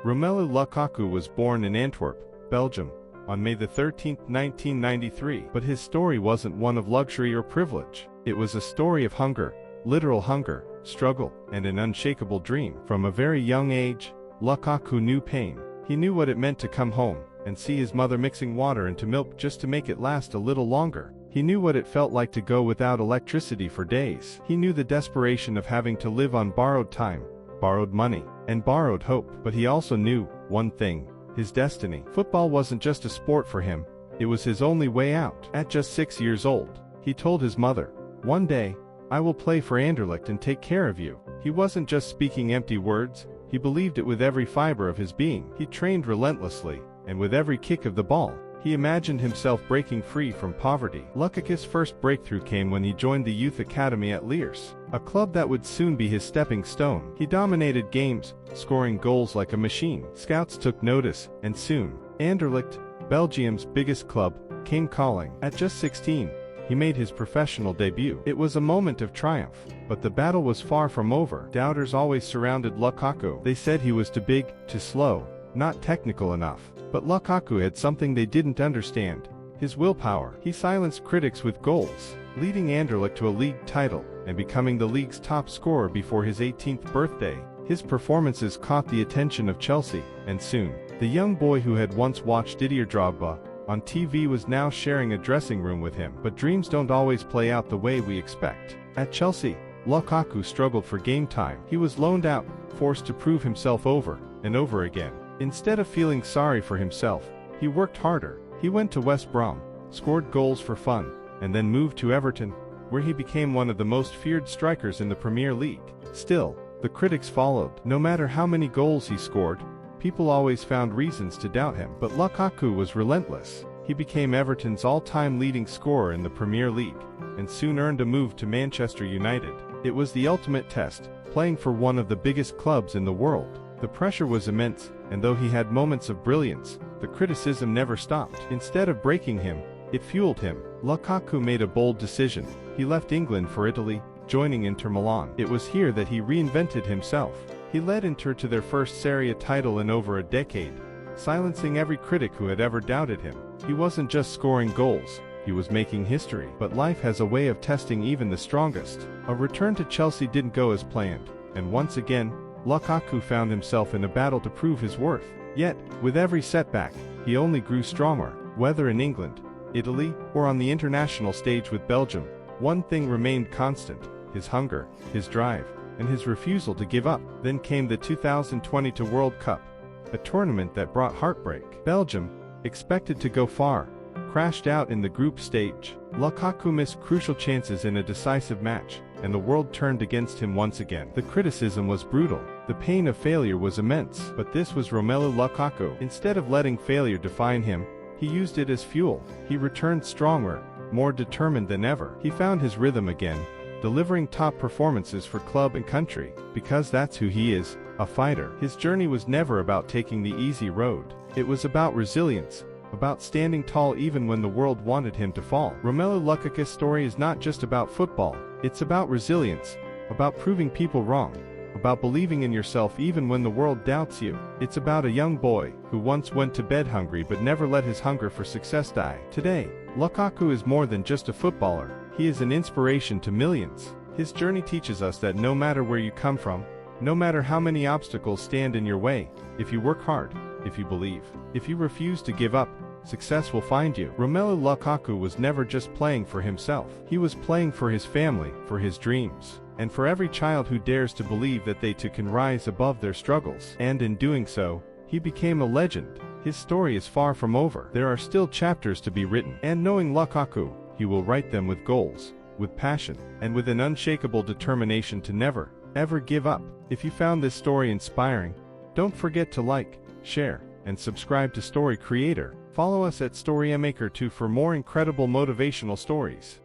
Romelu Lukaku was born in Antwerp, Belgium, on May 13, 1993, but his story wasn't one of luxury or privilege. It was a story of hunger, literal hunger, struggle, and an unshakable dream. From a very young age, Lukaku knew pain. He knew what it meant to come home and see his mother mixing water into milk just to make it last a little longer. He knew what it felt like to go without electricity for days. He knew the desperation of having to live on borrowed time, borrowed money, and borrowed hope. But he also knew one thing: his destiny. Football wasn't just a sport for him, it was his only way out. At just 6 years old, he told his mother, "One day, I will play for Anderlecht and take care of you." He wasn't just speaking empty words, he believed it with every fiber of his being. He trained relentlessly, and with every kick of the ball, he imagined himself breaking free from poverty. Lukaku's first breakthrough came when he joined the youth academy at Liers, a club that would soon be his stepping stone. He dominated games, scoring goals like a machine. Scouts took notice, and soon, Anderlecht, Belgium's biggest club, came calling. At just 16, he made his professional debut. It was a moment of triumph, but the battle was far from over. Doubters always surrounded Lukaku. They said he was too big, too slow, not technical enough. But Lukaku had something they didn't understand: his willpower. He silenced critics with goals, leading Anderlecht to a league title and becoming the league's top scorer before his 18th birthday. His performances caught the attention of Chelsea, and soon, the young boy who had once watched Didier Drogba on TV was now sharing a dressing room with him. But dreams don't always play out the way we expect. At Chelsea, Lukaku struggled for game time. He was loaned out, forced to prove himself over and over again. Instead of feeling sorry for himself, he worked harder. He went to West Brom, scored goals for fun, and then moved to Everton, where he became one of the most feared strikers in the Premier League. Still, the critics followed. No matter how many goals he scored, people always found reasons to doubt him. But Lukaku was relentless. He became Everton's all-time leading scorer in the Premier League, and soon earned a move to Manchester United. It was the ultimate test, playing for one of the biggest clubs in the world. The pressure was immense, and though he had moments of brilliance, the criticism never stopped. Instead of breaking him, it fueled him. Lukaku made a bold decision. He left England for Italy, joining Inter Milan. It was here that he reinvented himself. He led Inter to their first Serie A title in over a decade, silencing every critic who had ever doubted him. He wasn't just scoring goals, he was making history. But life has a way of testing even the strongest. A return to Chelsea didn't go as planned, and once again, Lukaku found himself in a battle to prove his worth. Yet, with every setback, he only grew stronger. Whether in England, Italy, or on the international stage with Belgium, one thing remained constant: his hunger, his drive, and his refusal to give up. Then came the 2022 World Cup, a tournament that brought heartbreak. Belgium, expected to go far, crashed out in the group stage. Lukaku missed crucial chances in a decisive match, and the world turned against him once again. The criticism was brutal. The pain of failure was immense. But this was Romelu Lukaku. Instead of letting failure define him, he used it as fuel. He returned stronger, more determined than ever. He found his rhythm again, delivering top performances for club and country, because that's who he is, a fighter. His journey was never about taking the easy road. It was about resilience, about standing tall even when the world wanted him to fall. Romelu Lukaku's story is not just about football, it's about resilience, about proving people wrong, about believing in yourself even when the world doubts you. It's about a young boy who once went to bed hungry but never let his hunger for success die. Today, Lukaku is more than just a footballer. He is an inspiration to millions. His journey teaches us that no matter where you come from, no matter how many obstacles stand in your way, if you work hard, if you believe, if you refuse to give up, success will find you. Romelu Lukaku was never just playing for himself. He was playing for his family, for his dreams, and for every child who dares to believe that they too can rise above their struggles. And in doing so, he became a legend. His story is far from over. There are still chapters to be written. And knowing Lukaku, he will write them with goals, with passion, and with an unshakable determination to never, ever give up. If you found this story inspiring, don't forget to like, share, and subscribe to Story Creator. Follow us at StoryMaker2 for more incredible motivational stories.